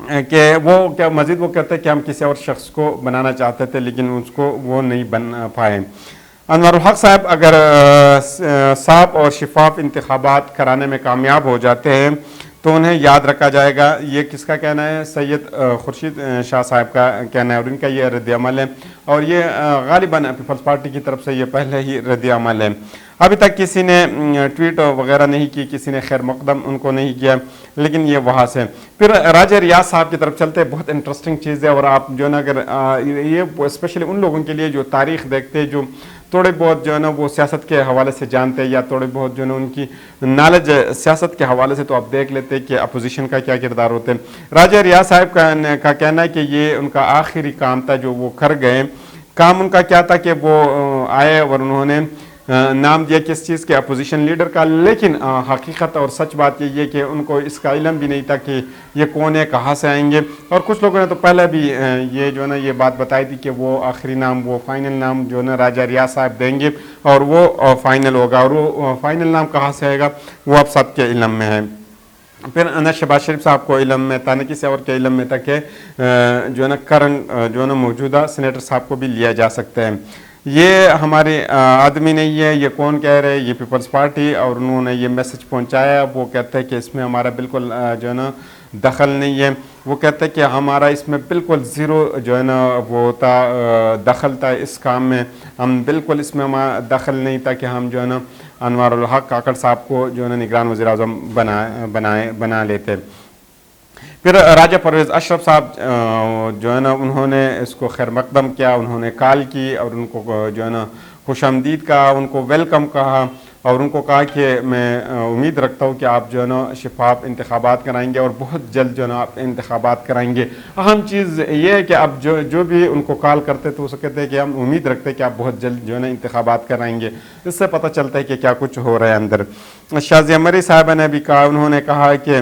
کہ وہ کیا مزید وہ کہتے ہیں کہ ہم کسی اور شخص کو بنانا چاہتے تھے لیکن اس کو وہ نہیں بن پائے۔ انوار الحق صاحب اگر صاف اور شفاف انتخابات کرانے میں کامیاب ہو جاتے ہیں تو انہیں یاد رکھا جائے گا۔ یہ کس کا کہنا ہے؟ سید خورشید شاہ صاحب کا کہنا ہے اور ان کا یہ رد عمل ہے، اور یہ غالباً پیپلز پارٹی کی طرف سے یہ پہلے ہی رد عمل ہے۔ ابھی تک کسی نے ٹویٹ وغیرہ نہیں کی، کسی نے خیر مقدم ان کو نہیں کیا، لیکن یہ وہاں سے۔ پھر راجہ ریاض صاحب کی طرف چلتے ہیں، بہت انٹرسٹنگ چیز ہے، اور آپ جو ہے نا اگر یہ اسپیشلی ان لوگوں کے لیے جو تاریخ دیکھتے ہیں، جو تھوڑے بہت جو ہے نا وہ سیاست کے حوالے سے جانتے ہیں یا تھوڑے بہت جو ہے نا ان کی نالج سیاست کے حوالے سے، تو آپ دیکھ لیتے ہیں کہ اپوزیشن کا کیا کردار ہوتے ہیں۔ راجہ ریاض صاحب کا کہنا ہے کہ یہ ان کا آخری کام تھا جو وہ کر گئے۔ کام ان کا کیا تھا کہ وہ آئے اور انہوں نے نام دیا کس چیز کے؟ اپوزیشن لیڈر کا، لیکن حقیقت اور سچ بات یہ ہے کہ ان کو اس کا علم بھی نہیں تھا کہ یہ کون ہے، کہاں سے آئیں گے، اور کچھ لوگوں نے تو پہلے بھی یہ جو ہے نا یہ بات بتائی تھی کہ وہ آخری نام، وہ فائنل نام جو ہے نا راجہ ریاض صاحب دیں گے اور وہ فائنل ہوگا، اور وہ فائنل نام کہاں سے آئے گا وہ اب سب کے علم میں ہے۔ پھر شہباز شریف صاحب کو علم میں تھا، نہ کسی اور کے علم میں تھا کہ جو ہے نا کرنٹ جو ہے نا موجودہ سینیٹر صاحب کو بھی لیا جا سکتا ہے۔ یہ ہمارے آدمی نہیں ہے، یہ کون کہہ رہے؟ یہ پیپلز پارٹی، اور انہوں نے یہ میسج پہنچایا۔ وہ کہتے ہیں کہ اس میں ہمارا بالکل جو ہے نا دخل نہیں ہے، وہ کہتے ہیں کہ ہمارا اس میں بالکل زیرو جو ہے نا وہ تھا دخل تھا اس کام میں، ہم بالکل اس میں ہمارا دخل نہیں تھا کہ ہم جو ہے نا انوار الحق کاکڑ صاحب کو جو ہے نا نگران وزیر اعظم بنا لیتے۔ پھر راجہ پرویز اشرف صاحب جو ہے نا انہوں نے اس کو خیر مقدم کیا، انہوں نے کال کی اور ان کو جو ہے نا خوش آمدید کہا، ان کو ویلکم کہا، اور ان کو کہا کہ میں امید رکھتا ہوں کہ آپ جو ہے نا شفاف انتخابات کرائیں گے اور بہت جلد جو ہے نا آپ انتخابات کرائیں گے۔ اہم چیز یہ ہے کہ اب جو بھی ان کو کال کرتے تو اسے کہتے ہیں کہ ہم امید رکھتے ہیں کہ آپ بہت جلد جو ہے نا انتخابات کرائیں گے۔ اس سے پتہ چلتا ہے کہ کیا کچھ ہو رہا ہے اندر۔ شازیہ مری صاحبہ نے بھی کہا، انہوں نے کہا کہ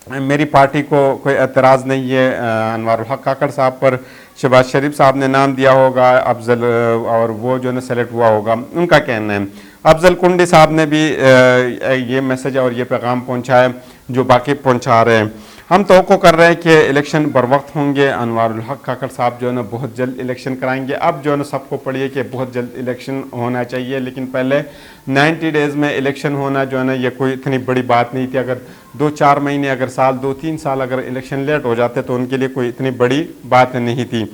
میری پارٹی کو کوئی اعتراض نہیں ہے انوار الحق کاکڑ صاحب پر، شہباز شریف صاحب نے نام دیا ہوگا افضل، اور وہ جو ہے سلیکٹ ہوا ہوگا، ان کا کہنا ہے۔ افضل کنڈی صاحب نے بھی یہ میسج اور یہ پیغام پہنچایا جو باقی پہنچا رہے ہیں۔ ہم توقع کر رہے ہیں کہ الیکشن بر وقت ہوں گے، انوار الحق کاکڑ صاحب جو ہے نا بہت جلد الیکشن کرائیں گے۔ اب جو ہے نا سب کو پڑھیے کہ بہت جلد الیکشن ہونا چاہیے، لیکن پہلے 90 ڈیز میں الیکشن ہونا جو ہے نا یہ کوئی اتنی بڑی بات نہیں تھی۔ اگر 2-4 مہینے، اگر سال 2-3 سال اگر الیکشن لیٹ ہو جاتے تو ان کے لیے کوئی اتنی بڑی بات نہیں تھی۔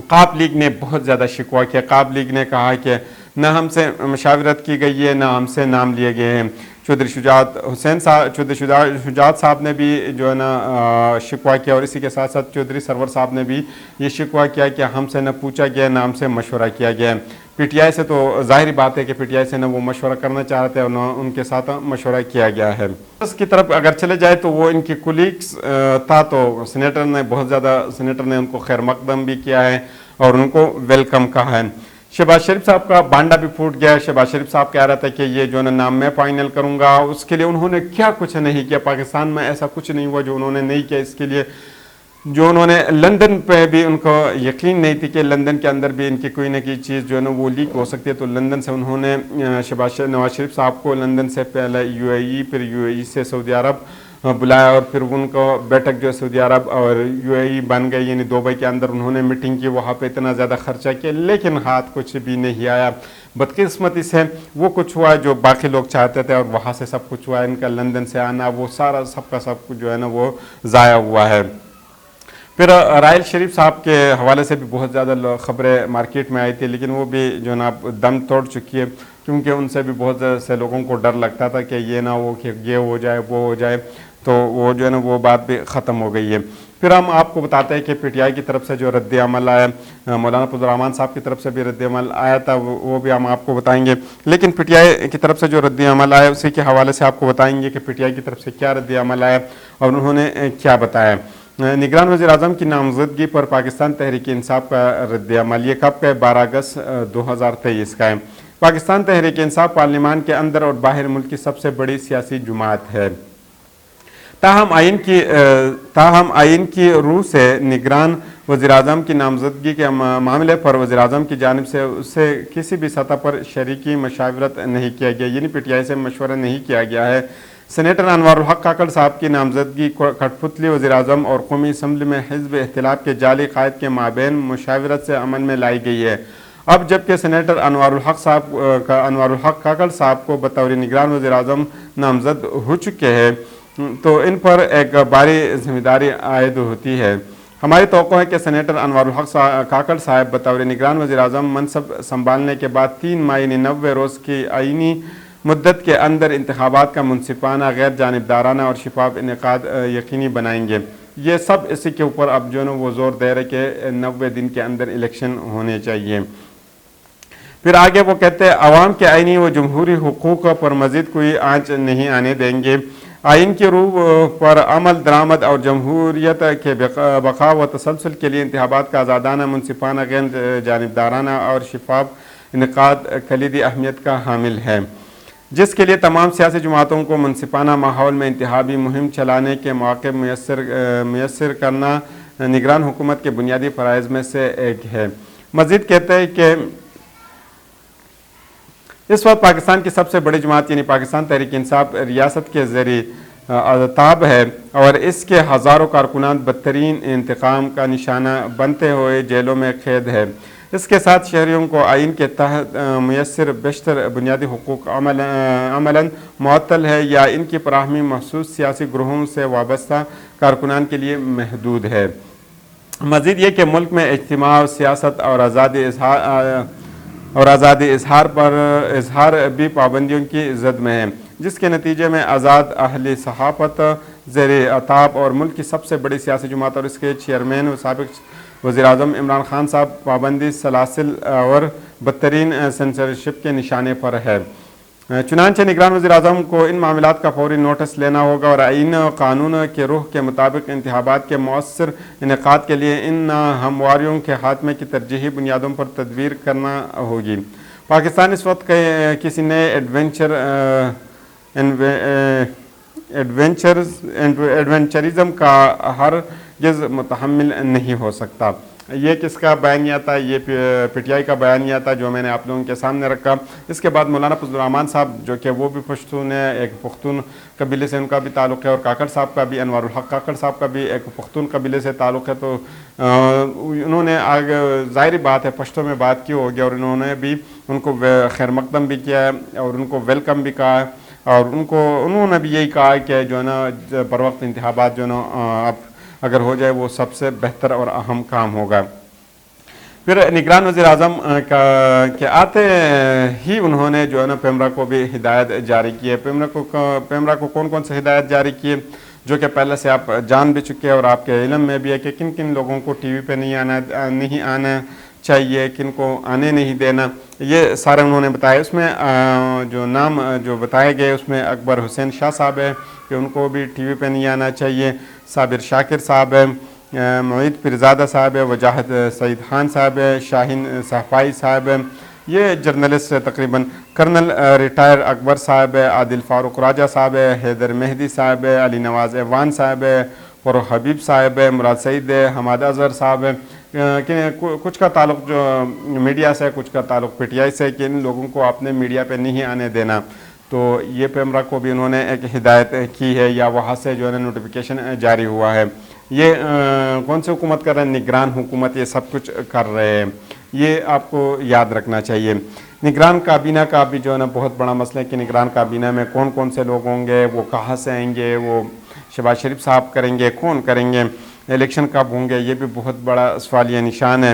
قاف لیگ نے بہت زیادہ شکوہ کیا۔ قاف لیگ نے کہا کہ نہ ہم سے مشاورت کی گئی ہے، نہ ہم سے نام لیے گئے ہیں۔ چودھری شجاعت صاحب نے بھی جو ہے نا شکوہ کیا، اور اسی کے ساتھ ساتھ چودھری سرور صاحب نے بھی یہ شکوہ کیا کہ ہم سے نہ پوچھا گیا، نہ ہم سے مشورہ کیا گیا۔ پی ٹی آئی سے تو ظاہری بات ہے کہ پی ٹی آئی سے نہ وہ مشورہ کرنا چاہ رہے تھے اور نہ ان کے ساتھ مشورہ کیا گیا ہے۔ اس کی طرف اگر چلے جائے تو وہ ان کی کولیگس تھا، تو سینیٹر نے بہت زیادہ ان کو خیر مقدم بھی کیا ہے اور ان کو ویلکم کہا ہے۔ شہباز شریف صاحب کا بانڈا بھی پھوٹ گیا۔ شہباز شریف صاحب کہہ رہا تھا کہ یہ جو ہے نا نام میں فائنل کروں گا، اس کے لیے انہوں نے کیا کچھ نہیں کیا۔ پاکستان میں ایسا کچھ نہیں ہوا جو انہوں نے نہیں کیا۔ اس کے لیے جو انہوں نے لندن پہ بھی ان کو یقین نہیں تھی کہ لندن کے اندر بھی ان کی کوئی نہ کوئی چیز جو ہے نا وہ لیک ہو سکتی ہے، تو لندن سے انہوں نے نواز شریف صاحب کو لندن سے پہلے یو اے ای، پھر یو اے ای سے سعودی عرب بلایا، اور پھر ان کو بیٹھک جو سعودی عرب اور یو اے ای بن گئی، یعنی دبئی کے اندر انہوں نے میٹنگ کی، وہاں پہ اتنا زیادہ خرچہ کیا لیکن ہاتھ کچھ بھی نہیں آیا۔ بدقسمتی سے وہ کچھ ہوا جو باقی لوگ چاہتے تھے، اور وہاں سے سب کچھ ہوا۔ ان کا لندن سے آنا وہ سارا سب کا سب کچھ جو ہے نا وہ ضائع ہوا ہے۔ پھر رائل شریف صاحب کے حوالے سے بھی بہت زیادہ خبریں مارکیٹ میں آئی تھی، لیکن وہ بھی جو نا دم توڑ چکی ہے، کیونکہ ان سے بھی بہت سے لوگوں کو ڈر لگتا تھا کہ یہ نہ ہو کہ یہ ہو جائے وہ ہو جائے، تو وہ جو ہے نا وہ بات بھی ختم ہو گئی ہے۔ پھر ہم آپ کو بتاتے ہیں کہ پی ٹی آئی کی طرف سے جو رد عمل آیا، مولانا فضل الرحمان صاحب کی طرف سے بھی رد عمل آیا تھا، وہ بھی ہم آپ کو بتائیں گے، لیکن پی ٹی آئی کی طرف سے جو رد عمل آیا اسی کے حوالے سے آپ کو بتائیں گے کہ پی ٹی آئی کی طرف سے کیا رد عمل آیا اور انہوں نے کیا بتایا۔ نگران وزیر اعظم کی نامزدگی پر پاکستان تحریک انصاف کا رد عمل، یہ کب کا ہے؟ 12 اگست 2023 کا ہے۔ پاکستان تحریک انصاف پارلیمان کے اندر اور باہر ملک کی سب سے بڑی سیاسی جماعت ہے۔ تاہم آئین کی روح سے نگران وزیر اعظم کی نامزدگی کے معاملے پر وزیر اعظم کی جانب سے اسے کسی بھی سطح پر شریکی مشاورت نہیں کیا گیا، یعنی پی ٹی آئی سے مشورہ نہیں کیا گیا ہے۔ سینیٹر انوار الحق کاکڑ صاحب کی نامزدگی کٹھپتلی وزیراعظم اور قومی اسمبلی میں حزب اختلاف کے جعلی قائد کے مابین مشاورت سے عمل میں لائی گئی ہے۔ اب جبکہ سینیٹر انوار الحق کاکڑ صاحب کو بطور نگران وزیراعظم نامزد ہو چکے ہیں تو ان پر ایک باری ذمہ داری عائد ہوتی ہے۔ ہماری توقع ہے کہ سینیٹر انوار الحق کاکڑ صاحب بطور نگران وزیراعظم منصب سنبھالنے کے بعد 3 ماہ یعنی 90 روز کی آئینی مدت کے اندر انتخابات کا منصفانہ، غیر جانبدارانہ اور شفاف انعقاد یقینی بنائیں گے۔ یہ سب اسی کے اوپر اب جو ہے وہ زور دے رہے کہ 90 دن کے اندر الیکشن ہونے چاہیے۔ پھر آگے وہ کہتے ہیں عوام کے آئینی و جمہوری حقوق پر مزید کوئی آنچ نہیں آنے دیں گے۔ آئین کی روح پر عمل درآمد اور جمہوریت کے بقا و تسلسل کے لیے انتخابات کا آزادانہ، منصفانہ، غیر جانبدارانہ اور شفاف انعقاد کلیدی اہمیت کا حامل ہے، جس کے لیے تمام سیاسی جماعتوں کو منصفانہ ماحول میں انتخابی مہم چلانے کے مواقع میسر کرنا نگران حکومت کے بنیادی فرائض میں سے ایک ہے۔ مزید کہتے ہیں کہ اس وقت پاکستان کی سب سے بڑی جماعت یعنی پاکستان تحریک انصاف ریاست کے ذریعے تاب ہے اور اس کے ہزاروں کارکنان بدترین انتقام کا نشانہ بنتے ہوئے جیلوں میں قید ہے۔ اس کے ساتھ شہریوں کو آئین کے تحت میسر بیشتر بنیادی حقوق عملاً معطل ہے یا ان کی فراہمی مخصوص سیاسی گروہوں سے وابستہ کارکنان کے لیے محدود ہے۔ مزید یہ کہ ملک میں اجتماع، سیاست اور آزادی اظہار بھی پابندیوں کی زد میں ہے، جس کے نتیجے میں آزاد اہل صحافت زیر اطاعت اور ملک کی سب سے بڑی سیاسی جماعت اور اس کے چیئرمین و سابق وزیراعظم عمران خان صاحب پابندی، سلاسل اور بدترین سینسرشپ کے نشانے پر ہے۔ چنانچہ نگران وزیراعظم کو ان معاملات کا فوری نوٹس لینا ہوگا اور آئین و قانون کے روح کے مطابق انتخابات کے مؤثر انعقاد کے لیے ان ہمواریوں کے خاتمے کی ترجیحی بنیادوں پر تدبیر کرنا ہوگی۔ پاکستان اس وقت کسی نئے ایڈونچرزم کا ہرگز متحمل نہیں ہو سکتا۔ یہ کس کا بیانیہ تھا؟ یہ پی ٹی آئی کا بیانیہ تھا جو میں نے آپ لوگوں کے سامنے رکھا۔ اس کے بعد مولانا فضل الرحمان صاحب جو کہ وہ بھی پشتون ہے، ایک پختون قبیلے سے ان کا بھی تعلق ہے، اور کاکڑ صاحب کا بھی، انوار الحق کاکڑ صاحب کا بھی ایک پختون قبیلے سے تعلق ہے، تو انہوں نے آگے ظاہری بات ہے پشتوں میں بات کی ہوگی اور انہوں نے بھی ان کو خیر مقدم بھی کیا ہے اور ان کو ویلکم بھی کہا ہے، اور انہوں نے بھی یہی کہا کہ جو ہے نا بر وقت انتخابات جو ہے نا اب اگر ہو جائے وہ سب سے بہتر اور اہم کام ہوگا۔ پھر نگران وزیراعظم کے آتے ہی انہوں نے جو ہے نا پیمرا کو بھی ہدایت جاری کی ہے۔ پیمرا کو کون کون سے ہدایت جاری کی ہے جو کہ پہلے سے آپ جان بھی چکے ہیں اور آپ کے علم میں بھی ہے کہ کن کن لوگوں کو ٹی وی پہ نہیں آنا چاہیے، کن کو آنے نہیں دینا، یہ سارے انہوں نے بتایا۔ اس میں جو نام جو بتائے گئے اس میں اکبر حسین شاہ صاحب ہے کہ ان کو بھی ٹی وی پہ نہیں آنا چاہیے، صابر شاکر صاحب ہے، معید پیرزادہ صاحب ہے، وجاہد سعید خان صاحب ہے، شاہین صحفائی صاحب ہے، یہ جرنلسٹ ہے تقریباً، کرنل ریٹائر اکبر صاحب ہے، عادل فاروق راجہ صاحب ہے، حیدر مہدی صاحب ہے، علی نواز ایوان صاحب ہے، فروغ حبیب صاحب ہے، مراد سعید ہے، حماد اظہر صاحب ہے، کہ کچھ کا تعلق جو میڈیا سے، کچھ کا تعلق پی ٹی آئی سے، کہ ان لوگوں کو آپ نے میڈیا پہ نہیں آنے دینا۔ تو یہ پیمرا کو بھی انہوں نے ایک ہدایت کی ہے یا وہاں سے جو ہے نا نوٹیفیکیشن جاری ہوا ہے۔ یہ کون سی حکومت کر رہے ہیں؟ نگران حکومت یہ سب کچھ کر رہے ہیں، یہ آپ کو یاد رکھنا چاہیے۔ نگران کابینہ کا بھی جو ہے نا بہت بڑا مسئلہ ہے کہ نگران کابینہ میں کون کون سے لوگ ہوں گے، وہ کہاں سے آئیں گے، وہ شہباز شریف صاحب کریں گے، کون کریں گے، الیکشن کب ہوں گے، یہ بھی بہت بڑا سوالیہ نشان ہے۔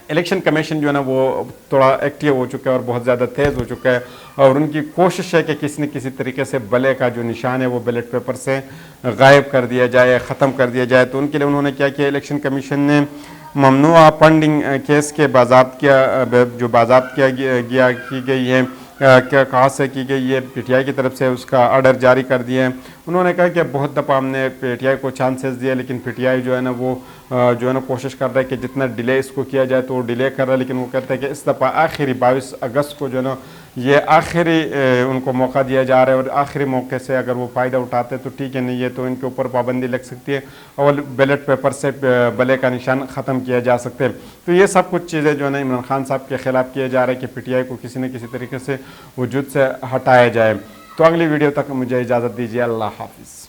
الیکشن کمیشن جو ہے نا وہ تھوڑا ایکٹیو ہو چکا ہے اور بہت زیادہ تیز ہو چکا ہے، اور ان کی کوشش ہے کہ کسی نہ کسی طریقے سے بلے کا جو نشان ہے وہ بیلٹ پیپر سے غائب کر دیا جائے، ختم کر دیا جائے۔ تو ان کے لیے انہوں نے کیا کیا، الیکشن کمیشن نے ممنوعہ فنڈنگ کیس کے جو باضابط کی گئی ہے، کہاں سے کی گئی ہے، پی ٹی آئی کی طرف سے اس کا آرڈر جاری کر دیا ہے۔ انہوں نے کہا کہ بہت دفعہ ہم نے پی ٹی آئی کو چانسز دیا لیکن پی ٹی آئی جو ہے نا وہ جو ہے نا کوشش کر رہا ہے کہ جتنا ڈیلے اس کو کیا جائے تو وہ ڈیلے کر رہا ہے، لیکن وہ کہتے ہیں کہ اس دفعہ آخری 22 اگست کو جو ہے نا یہ آخری ان کو موقع دیا جا رہا ہے، اور آخری موقع سے اگر وہ فائدہ اٹھاتے تو ٹھیک ہے، نہیں ہے تو ان کے اوپر پابندی لگ سکتی ہے اور بیلٹ پیپر سے بلے کا نشان ختم کیا جا سکتے ہیں۔ تو یہ سب کچھ چیزیں جو ہے نا عمران خان صاحب کے خلاف کیے جا رہے ہیں کہ پی ٹی آئی کو کسی نہ کسی طریقے سے وجود سے ہٹایا جائے۔ تو اگلی ویڈیو تک مجھے اجازت دیجیے. اللہ حافظ.